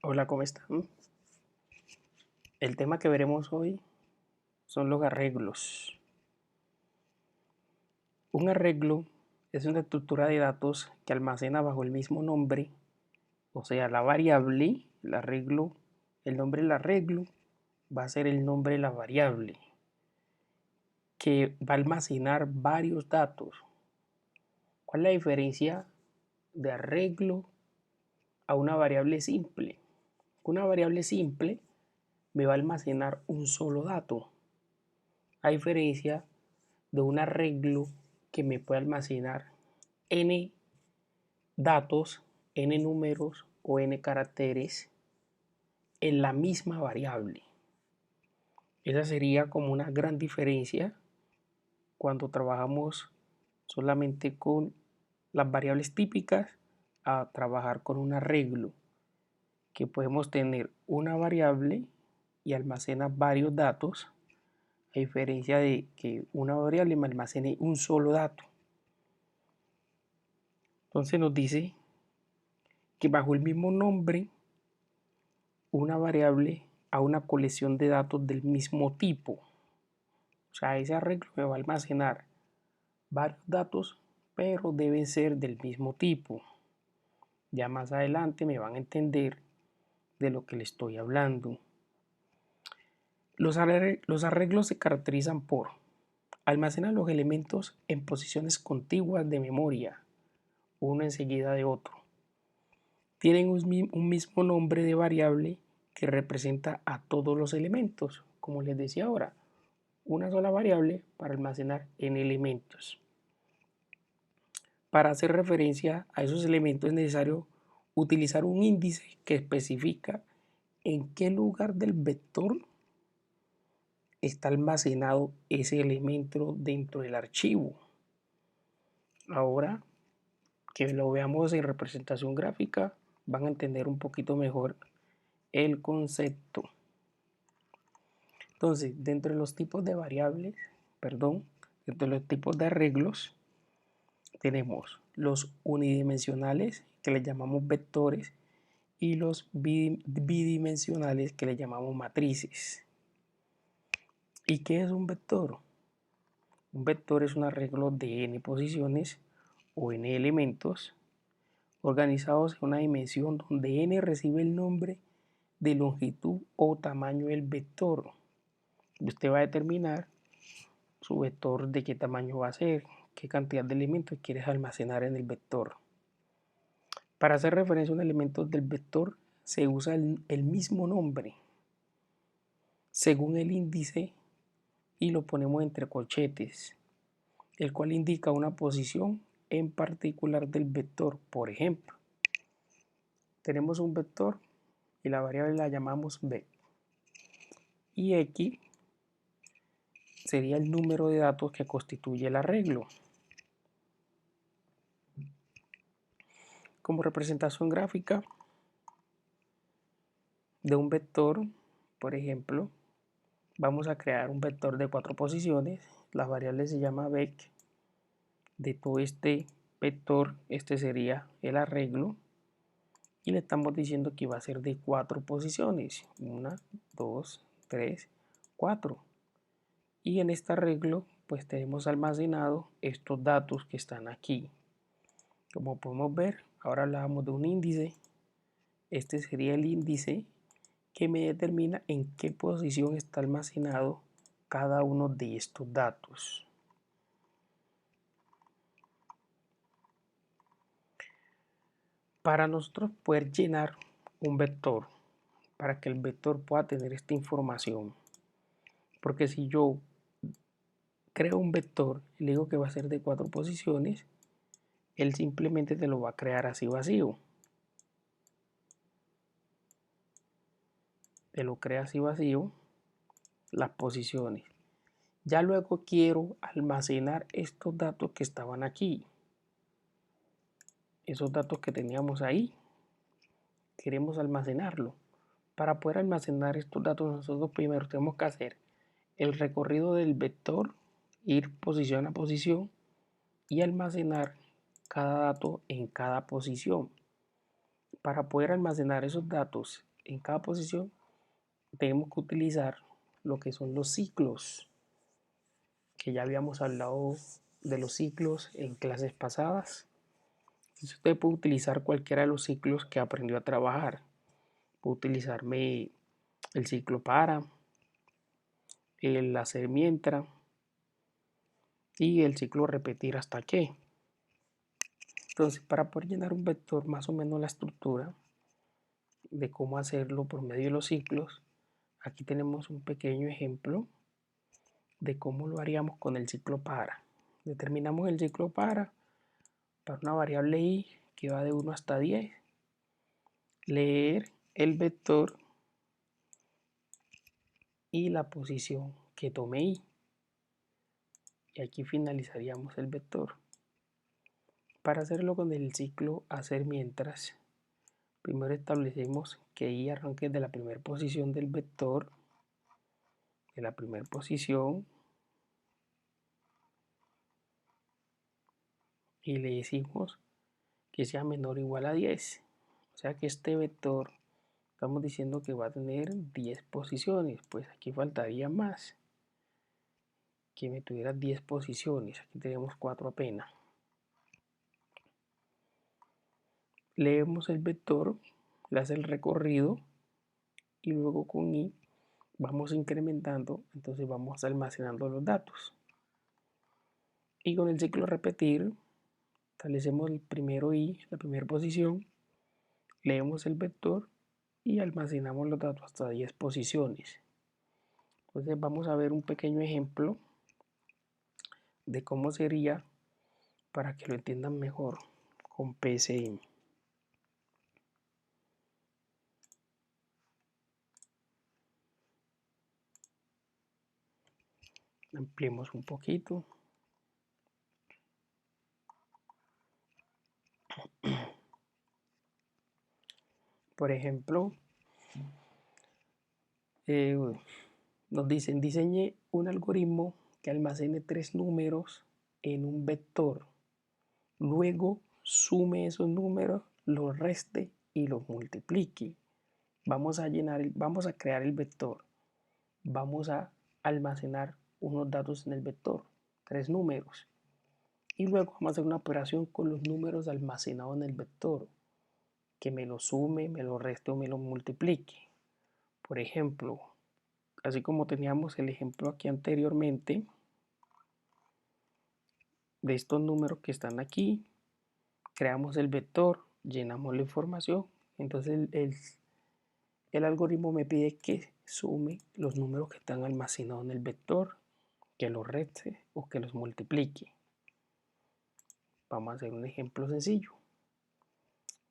Hola, ¿cómo están? El tema que veremos hoy son los arreglos. Un arreglo es una estructura de datos que almacena bajo el mismo nombre, o sea, la variable, el arreglo, el nombre del arreglo va a ser el nombre de la variable, que va a almacenar varios datos. ¿Cuál es la diferencia de arreglo a una variable simple? Una variable simple me va a almacenar un solo dato, a diferencia de un arreglo que me puede almacenar n datos, n números o n caracteres en la misma variable. Esa sería como una gran diferencia cuando trabajamos solamente con las variables típicas a trabajar con un arreglo, que podemos tener una variable y almacena varios datos, a diferencia de que una variable me almacene un solo dato. Entonces nos dice que bajo el mismo nombre una variable a una colección de datos del mismo tipo. O sea, ese arreglo me va a almacenar varios datos, pero deben ser del mismo tipo. Ya más adelante me van a entender de lo que les estoy hablando. Los arreglos se caracterizan por almacenar los elementos en posiciones contiguas de memoria, uno enseguida de otro. Tienen un mismo nombre de variable que representa a todos los elementos, como les decía ahora, una sola variable para almacenar n elementos. Para hacer referencia a esos elementos es necesario utilizar un índice que especifica en qué lugar del vector está almacenado ese elemento dentro del archivo. Ahora que lo veamos en representación gráfica, van a entender un poquito mejor el concepto. Entonces, dentro de los tipos de variables, dentro de los tipos de arreglos, tenemos los unidimensionales, que les llamamos vectores, y los bidimensionales, que les llamamos matrices. ¿Y qué es un vector? Un vector es un arreglo de n posiciones o n elementos organizados en una dimensión donde n recibe el nombre de longitud o tamaño del vector. Usted va a determinar su vector de qué tamaño va a ser, qué cantidad de elementos quieres almacenar en el vector. Para hacer referencia a un elemento del vector se usa el mismo nombre según el índice y lo ponemos entre corchetes, el cual indica una posición en particular del vector. Por ejemplo, tenemos un vector y la variable la llamamos b, y x sería el número de datos que constituye el arreglo. Como representación gráfica de un vector, por ejemplo, vamos a crear un vector de 4 posiciones. La variable se llama vec. De todo este vector, este sería el arreglo. Y le estamos diciendo que va a ser de 4 posiciones. 1, 2, 3, 4. Y en este arreglo, pues tenemos almacenado estos datos que están aquí. Como podemos ver, ahora hablábamos de un índice. Este sería el índice que me determina en qué posición está almacenado cada uno de estos datos. Para nosotros poder llenar un vector, para que el vector pueda tener esta información, porque si yo creo un vector y le digo que va a ser de 4 posiciones, él simplemente te lo va a crear así vacío. Te lo crea así vacío las posiciones. Ya luego quiero almacenar estos datos que estaban aquí. Esos datos que teníamos ahí, queremos almacenarlo. Para poder almacenar estos datos nosotros primero tenemos que hacer el recorrido del vector, ir posición a posición y almacenar cada dato en cada posición. Para poder almacenar esos datos en cada posición tenemos que utilizar lo que son los ciclos, que ya habíamos hablado de los ciclos en clases pasadas. Entonces usted puede utilizar cualquiera de los ciclos que aprendió a trabajar. Puede utilizarme el ciclo para, el hacer mientras y el ciclo repetir hasta que. Entonces, para poder llenar un vector, más o menos la estructura de cómo hacerlo por medio de los ciclos, aquí tenemos un pequeño ejemplo de cómo lo haríamos con el ciclo para. Determinamos el ciclo para una variable i que va de 1 hasta 10, leer el vector y la posición que tome i. Y aquí finalizaríamos el vector. Para hacerlo con el ciclo hacer mientras, primero establecemos que i arranque de la primera posición del vector, de la primera posición, y le decimos que sea menor o igual a 10. O sea que este vector estamos diciendo que va a tener 10 posiciones, pues aquí faltaría más, que me tuviera 10 posiciones, aquí tenemos 4 apenas. Leemos el vector, le hace el recorrido y luego con i vamos incrementando, entonces vamos almacenando los datos. Y con el ciclo repetir, establecemos el primero i, la primera posición, leemos el vector y almacenamos los datos hasta 10 posiciones. Entonces vamos a ver un pequeño ejemplo de cómo sería para que lo entiendan mejor con PSI. Ampliemos un poquito. Por ejemplo, nos dicen diseñe un algoritmo que almacene 3 números en un vector. Luego sume esos números, los reste y los multiplique. Vamos a crear el vector. Vamos a almacenar unos datos en el vector, 3 números. Y luego vamos a hacer una operación con los números almacenados en el vector, que me los sume, me los reste o me los multiplique. Por ejemplo, así como teníamos el ejemplo aquí anteriormente, de estos números que están aquí, creamos el vector, llenamos la información, entonces el algoritmo me pide que sume los números que están almacenados en el vector, que los reste o que los multiplique. Vamos a hacer un ejemplo sencillo.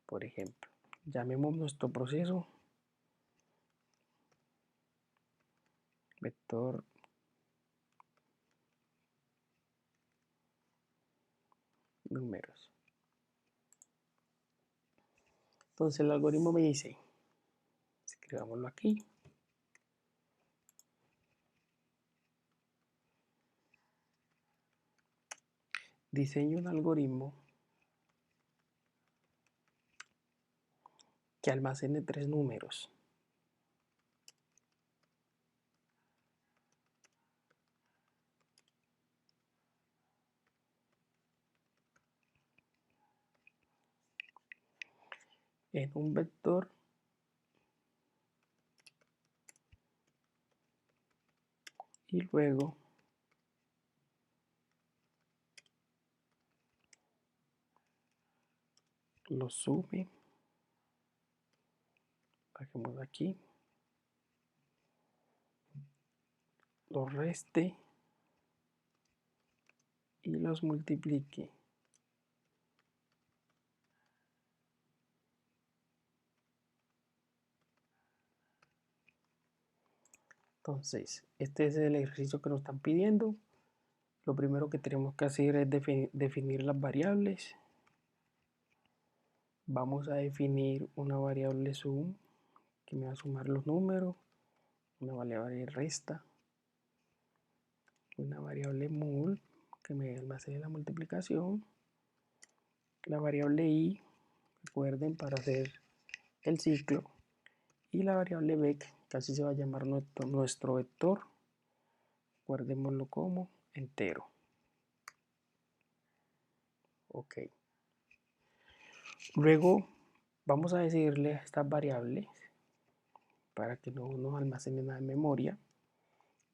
Por ejemplo, llamemos nuestro proceso vector números. Entonces el algoritmo me dice, escribámoslo aquí, diseño un algoritmo que almacene 3 números. En un vector y luego lo sume, bajemos aquí, lo reste y los multiplique. Entonces, este es el ejercicio que nos están pidiendo. Lo primero que tenemos que hacer es definir las variables. Vamos a definir una variable sum que me va a sumar los números, una variable resta, una variable mul que me almacene la multiplicación, la variable i, recuerden, para hacer el ciclo, Y la variable vec, que así se va a llamar nuestro vector, guardémoslo como entero. Ok. Luego vamos a decirle a estas variables, para que no nos almacene nada en memoria,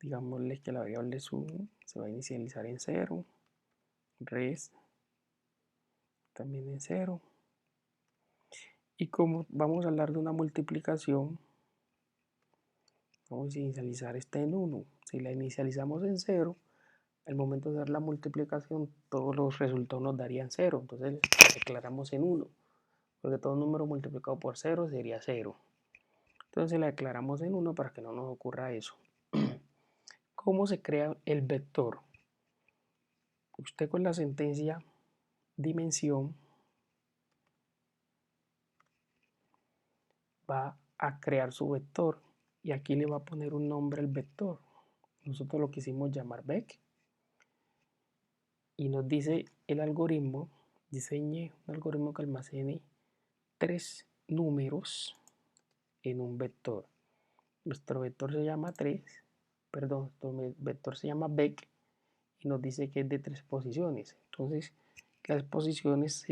digámosle que la variable sum se va a inicializar en 0, res también en 0. Y como vamos a hablar de una multiplicación, vamos a inicializar esta en 1. Si la inicializamos en 0, al momento de hacer la multiplicación, todos los resultados nos darían 0. Entonces la declaramos en 1, porque todo número multiplicado por 0 sería 0. Entonces la declaramos en 1 para que no nos ocurra eso. ¿Cómo se crea el vector? Usted con la sentencia dimensión va a crear su vector y aquí le va a poner un nombre al vector. Nosotros lo quisimos llamar vec y nos dice el algoritmo, diseñe un algoritmo que almacene 3 números en un vector. Nuestro vector se llama 3, perdón, nuestro vector se llama vec y nos dice que es de 3 posiciones. Entonces, las posiciones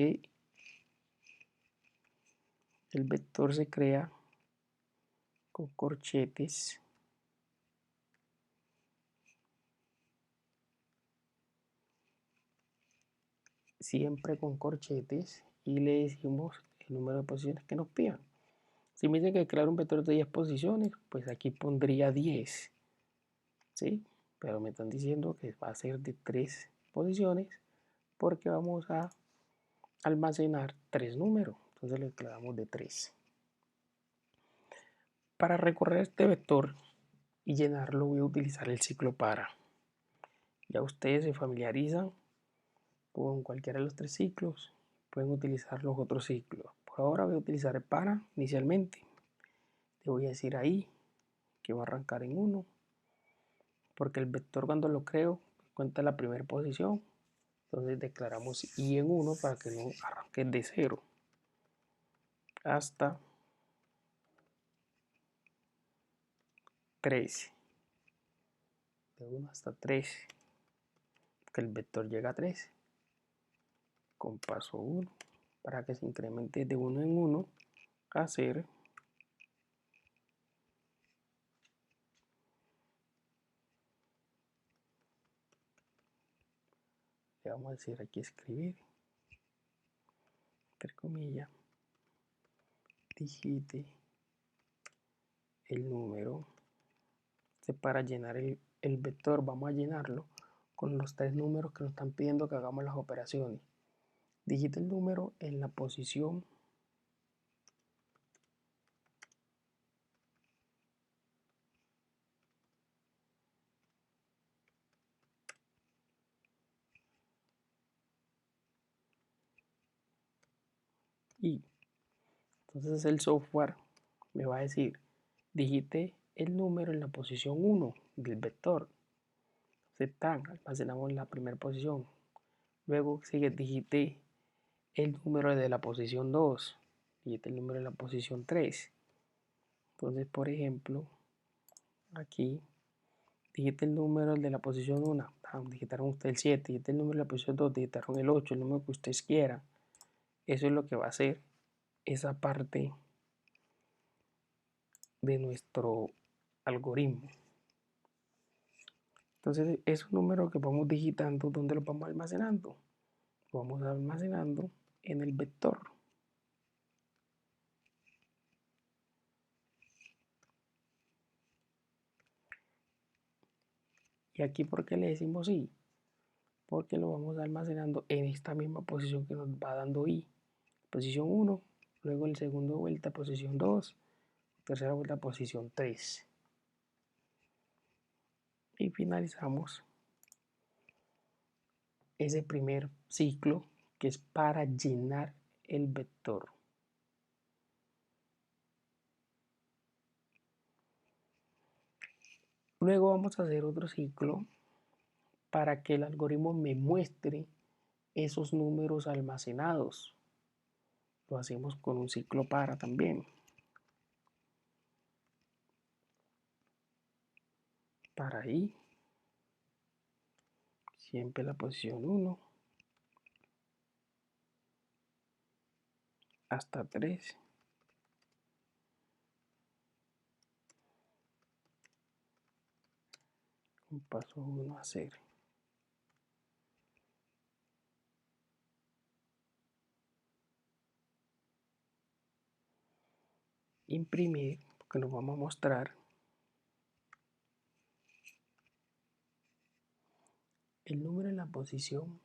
el vector se crea con corchetes siempre con corchetes y le decimos el número de posiciones que nos pidan. Si me dicen que crear un vector de 10 posiciones, pues aquí pondría 10, ¿sí? Pero me están diciendo que va a ser de 3 posiciones porque vamos a almacenar 3 números, entonces le declaramos de 3. Para recorrer este vector y llenarlo voy a utilizar el ciclo para. Ya ustedes se familiarizan con cualquiera de los 3 ciclos, pueden utilizar los otros ciclos. Por ahora voy a utilizar el para inicialmente. Le voy a decir ahí que va a arrancar en 1, porque el vector cuando lo creo cuenta la primera posición. Entonces declaramos i en 1 para que no arranque de 0 hasta 13. De 1 hasta 13, que el vector llega a 13. Con paso 1 para que se incremente de 1 en 1 a 0. Le vamos a decir aquí escribir, entre comillas, digite el número. Para llenar el vector vamos a llenarlo con los 3 números que nos están pidiendo que hagamos las operaciones. Digite el número en la posición y entonces el software me va a decir digite el número en la posición 1 del vector. Almacenamos la primera posición. Luego sigue digite el número de la posición 2, digite el número de la posición 3. Entonces, por ejemplo, aquí digite el número de la posición 1, digitaron usted el 7, digite el número de la posición 2, digitaron el 8, el número que ustedes quieran. Eso es lo que va a hacer esa parte de nuestro algoritmo. Entonces, esos números que vamos digitando, ¿dónde los vamos almacenando? Los vamos almacenando en el vector. Y aquí, ¿por qué le decimos i? Porque lo vamos almacenando en esta misma posición que nos va dando i. Posición 1, luego el segundo vuelta, posición 2, tercera vuelta, posición 3. Y finalizamos ese primer ciclo que es para llenar el vector. Luego vamos a hacer otro ciclo para que el algoritmo me muestre esos números almacenados. Lo hacemos con un ciclo para también. para i, siempre la posición 1, hasta 3, un paso 1 a hacer. Imprimir, porque nos vamos a mostrar el número en la posición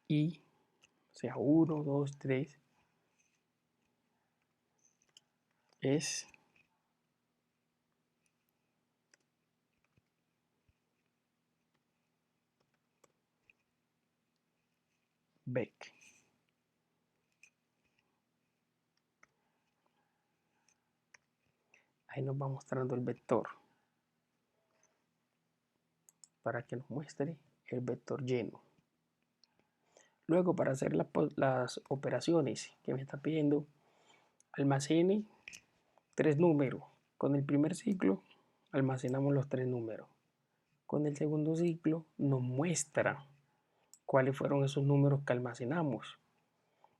y, o sea, 1, 2, 3, es Beck. Ahí nos va mostrando el vector para que nos muestre el vector lleno. Luego, para hacer las operaciones que me está pidiendo, almacene 3 números. Con el primer ciclo almacenamos los 3 números. Con el segundo ciclo nos muestra cuáles fueron esos números que almacenamos.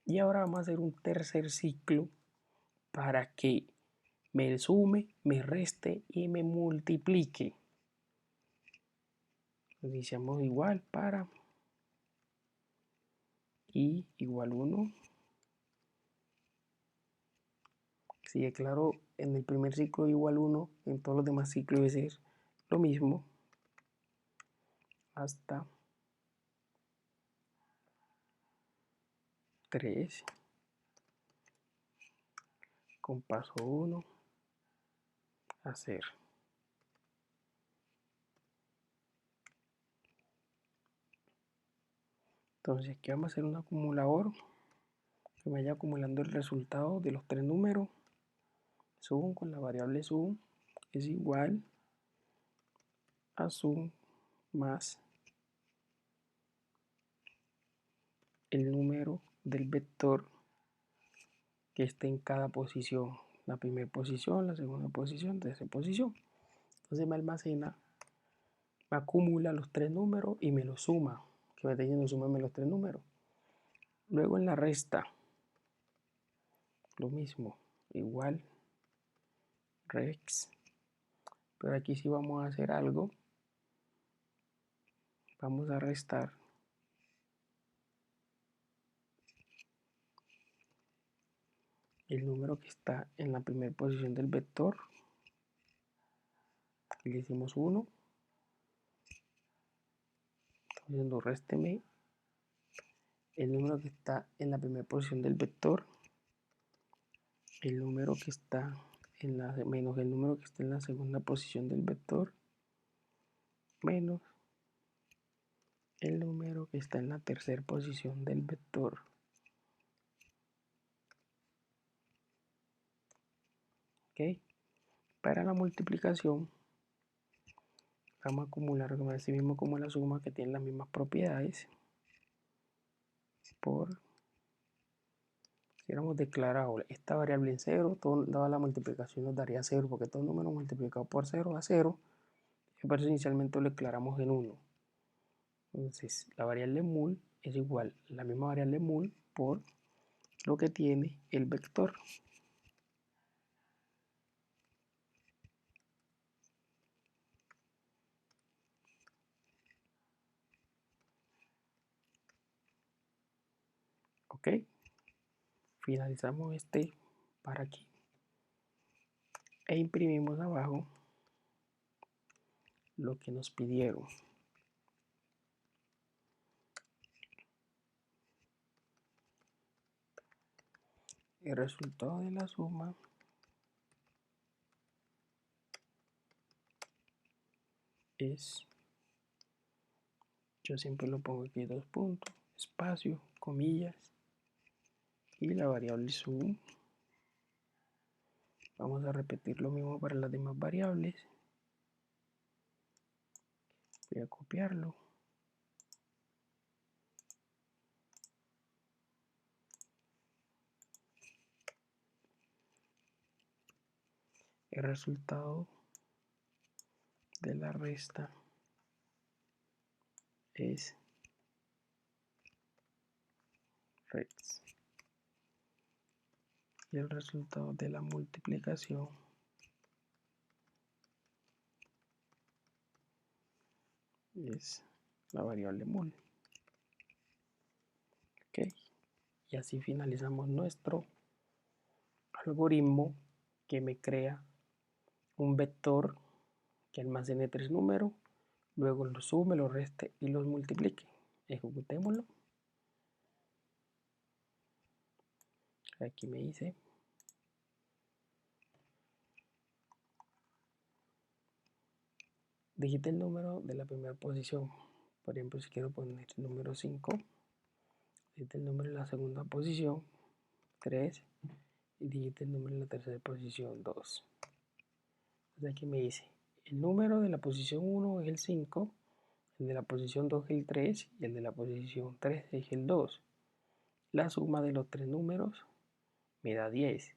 Y ahora vamos a hacer un tercer ciclo para que me sume, me reste y me multiplique. Iniciamos igual para i igual 1. Si claro, en el primer ciclo igual 1, en todos los demás ciclos debe ser lo mismo hasta 3 con paso 1 a 0. Entonces aquí vamos a hacer un acumulador que vaya acumulando el resultado de los 3 números. Sum con la variable sum es igual a sum más el número del vector que esté en cada posición. La primera posición, la segunda posición, tercera posición. Entonces me almacena, me acumula los 3 números y me los suma. Que me está diciendo súmame los 3 números. Luego en la resta, lo mismo, igual rex. Pero aquí sí vamos a hacer algo. Vamos a restar el número que está en la primera posición del vector. Le decimos 1. Estamos diciendo résteme el número que está en la primera posición del vector, el número que está en la menos el número que está en la segunda posición del vector, menos el número que está en la tercera posición del vector. ¿Ok? Para la multiplicación vamos a acumular así mismo como la suma, que tiene las mismas propiedades, por si hubiéramos declarado esta variable en 0, dada la multiplicación nos daría 0, porque todo número multiplicado por 0 a 0, y por eso inicialmente lo declaramos en 1. Entonces la variable mul es igual a la misma variable mul por lo que tiene el vector. Ok, finalizamos este para aquí e imprimimos abajo lo que nos pidieron. El resultado de la suma es, yo siempre lo pongo aquí, 2 puntos, espacio, comillas, y la variable sum. Vamos a repetir lo mismo para las demás variables. Voy a copiarlo. El resultado de la resta es res. Y el resultado de la multiplicación es la variable mul. Ok, y así finalizamos nuestro algoritmo que me crea un vector que almacene 3 números, luego los sume, los reste y los multiplique. Ejecutémoslo. Aquí me dice digite el número de la primera posición. Por ejemplo, si quiero poner el número 5, digite el número de la segunda posición, 3, y digite el número de la tercera posición, 2. Entonces aquí me dice, el número de la posición 1 es el 5, el de la posición 2 es el 3 y el de la posición 3 es el 2. La suma de los 3 números me da 10.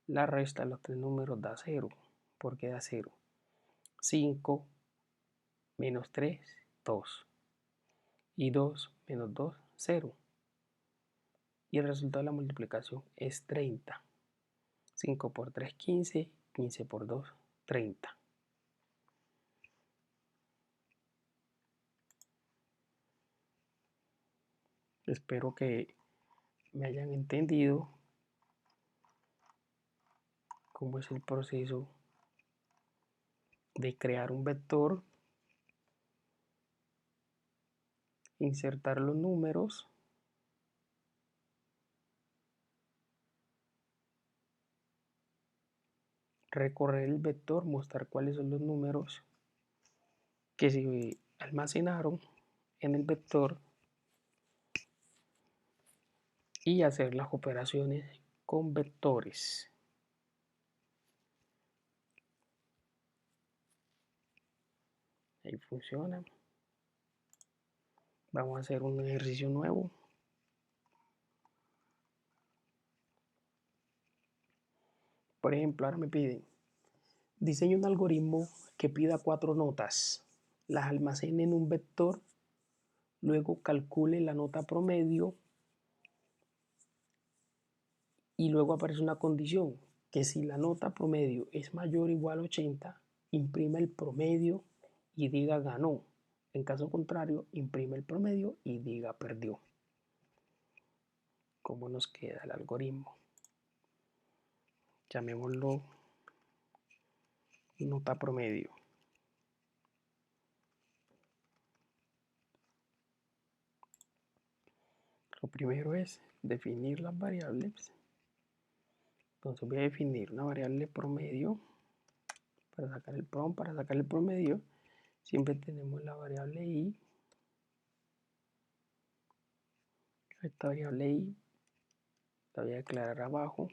La resta de los 3 números da 0. ¿Por qué da 0? 5 menos 3, 2. Y 2 menos 2, 0. Y el resultado de la multiplicación es 30. 5 por 3, 15. 15 por 2, 30. Espero que me hayan entendido cómo es el proceso de crear un vector, insertar los números, recorrer el vector, mostrar cuáles son los números que se almacenaron en el vector y hacer las operaciones con vectores. Ahí funciona. Vamos a hacer un ejercicio nuevo. Por ejemplo, ahora me piden, diseñe un algoritmo que pida 4 notas, las almacene en un vector, luego calcule la nota promedio y luego aparece una condición, que si la nota promedio es mayor o igual a 80, imprima el promedio y diga ganó. En caso contrario, imprime el promedio y diga perdió. ¿Cómo nos queda el algoritmo? Llamémoslo nota promedio. Lo primero es definir las variables. Entonces voy a definir una variable promedio para sacar el prom, para sacar el promedio. Siempre tenemos la variable i. Esta variable i la voy a declarar abajo.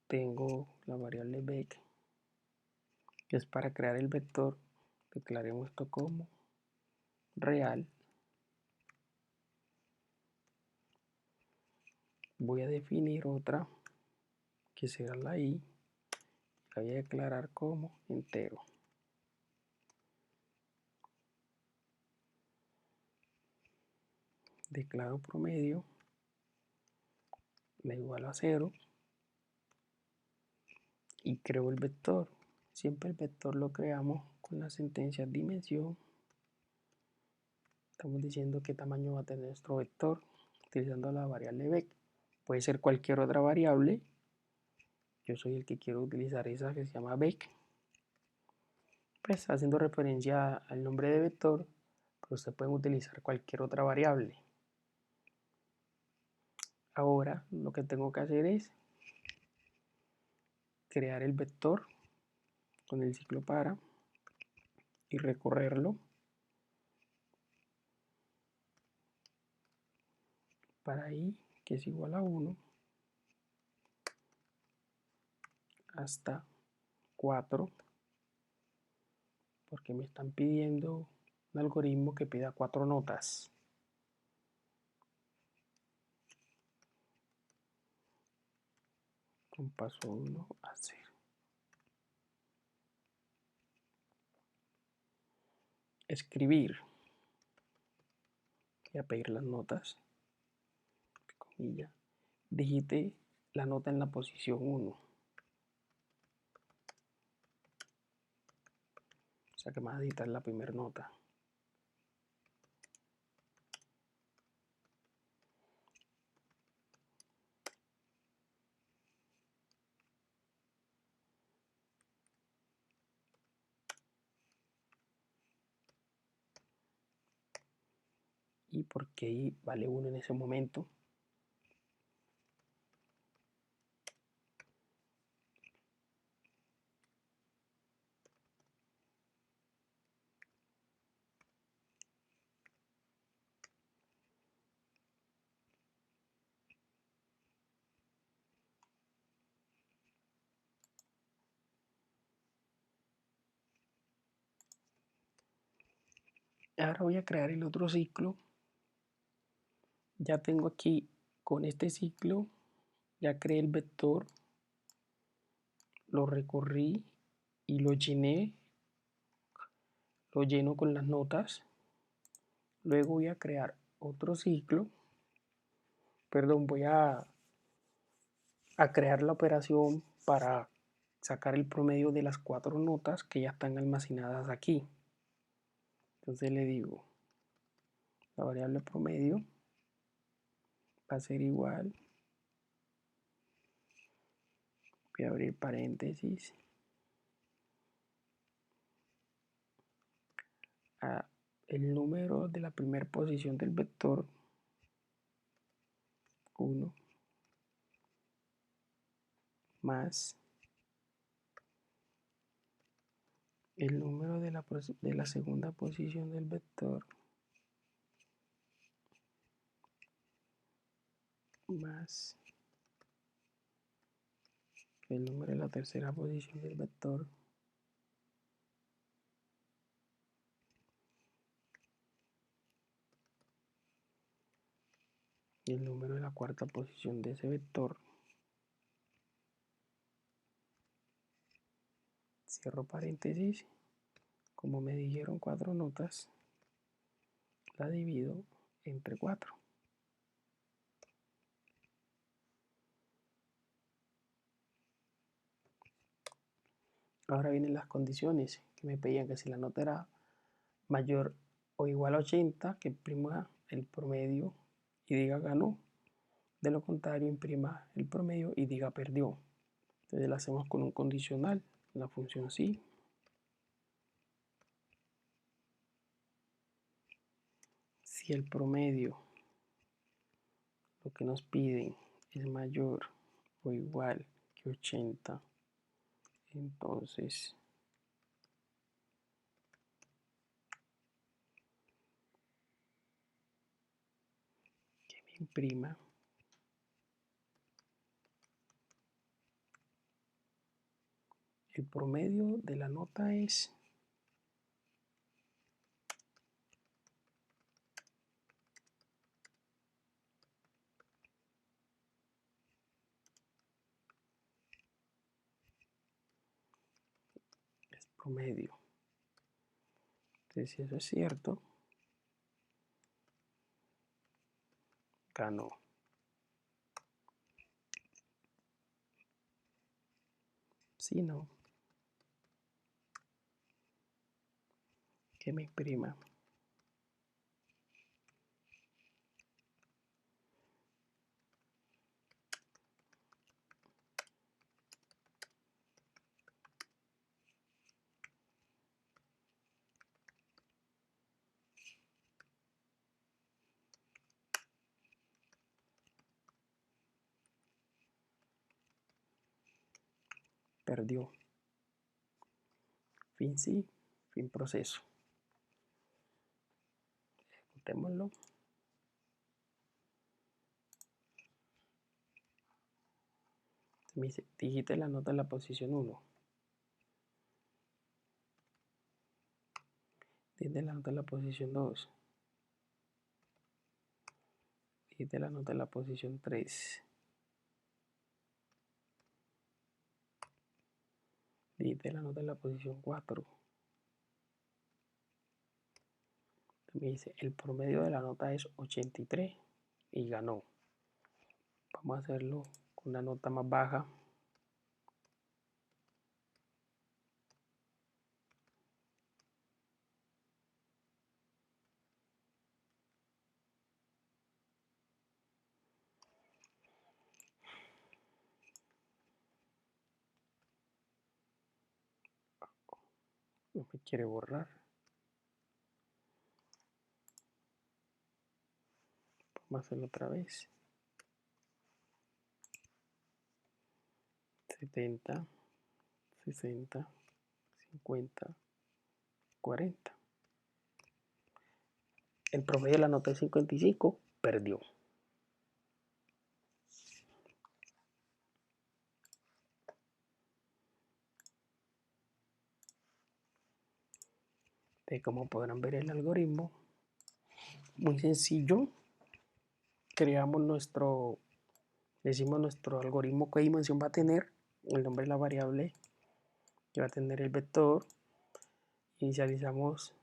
Tengo la variable vec, que es para crear el vector. Declaremos esto como real. Voy a definir otra que será la i. La voy a declarar como entero. Declaro promedio, me igual a 0 y creo el vector. Siempre el vector lo creamos con la sentencia dimensión. Estamos diciendo qué tamaño va a tener nuestro vector utilizando la variable vec. Puede ser cualquier otra variable. Yo soy el que quiero utilizar esa que se llama vec. Pues haciendo referencia al nombre de vector, pero ustedes pueden utilizar cualquier otra variable. Ahora lo que tengo que hacer es crear el vector con el ciclo para y recorrerlo para i, que es igual a 1, hasta 4, porque me están pidiendo un algoritmo que pida 4 notas. Con paso 1 a 0. Escribir. Voy a pedir las notas. Comilla. Digite la nota en la posición 1. O sea que me va a digitar la primera nota. Y porque i vale 1 en ese momento. Ahora voy a crear el otro ciclo. Ya tengo aquí con este ciclo, ya creé el vector, lo recorrí y lo llené, lo lleno con las notas. Luego voy a crear otro ciclo, perdón, voy a crear la operación para sacar el promedio de las 4 notas que ya están almacenadas aquí. Entonces le digo, la variable promedio va a ser igual, voy a abrir paréntesis, a el número de la primera posición del vector 1 más el número de la segunda posición del vector más el número de la tercera posición del vector y el número de la cuarta posición de ese vector. Cierro paréntesis. Como me dijeron 4 notas, la divido entre 4. Ahora vienen las condiciones que me pedían, que si la nota era mayor o igual a 80, que imprima el promedio y diga ganó. De lo contrario, imprima el promedio y diga perdió. Entonces la hacemos con un condicional, la función sí. Si el promedio, lo que nos piden, es mayor o igual que 80, entonces que me imprima el promedio de la nota es promedio. Entonces, si eso es cierto, ganó. Si no, que me imprima perdió. Fin sí, fin proceso. Ejecutémoslo. Me dice, digite la nota en la posición 1. Dígite la nota en la posición 2. Dígite la nota en la posición 3. Dígite la nota en la posición 4. También dice, el promedio de la nota es 83 y ganó. Vamos a hacerlo con una nota más baja. No me quiere borrar. Vamos a hacerlo otra vez. 70, 60, 50, 40. El promedio de la nota es 55, perdió. Como podrán ver el algoritmo, muy sencillo. Decimos nuestro algoritmo qué dimensión va a tener, el nombre de la variable que va a tener el vector. Inicializamos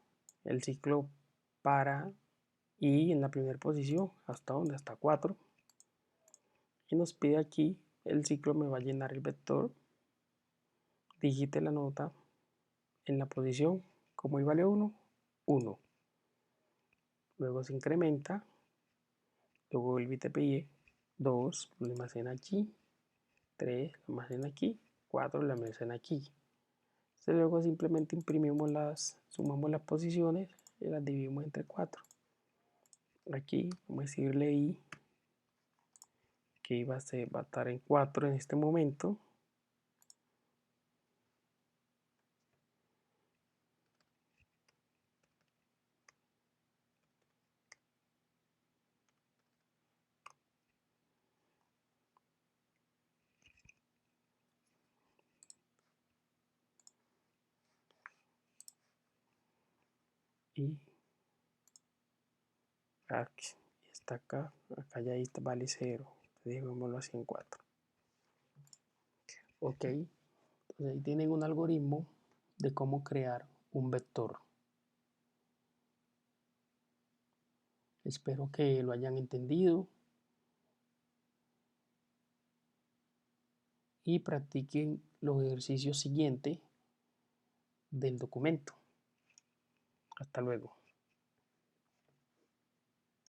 el ciclo para y en la primera posición, ¿hasta dónde? Hasta 4. Y nos pide aquí, el ciclo me va a llenar el vector. Digite la nota en la posición, como y vale 1, 1. Luego se incrementa, luego vuelve y te pide 2, lo almacena aquí, 3, lo almacena aquí, 4, lo almacena aquí. Entonces luego simplemente sumamos las posiciones y las dividimos entre 4. Aquí vamos a decirle i, que i va a estar en 4 en este momento. Y aquí está acá ya vale 0. Digámoslo así en 4. Ok, entonces ahí tienen un algoritmo de cómo crear un vector. Espero que lo hayan entendido y practiquen los ejercicios siguientes del documento. Hasta luego.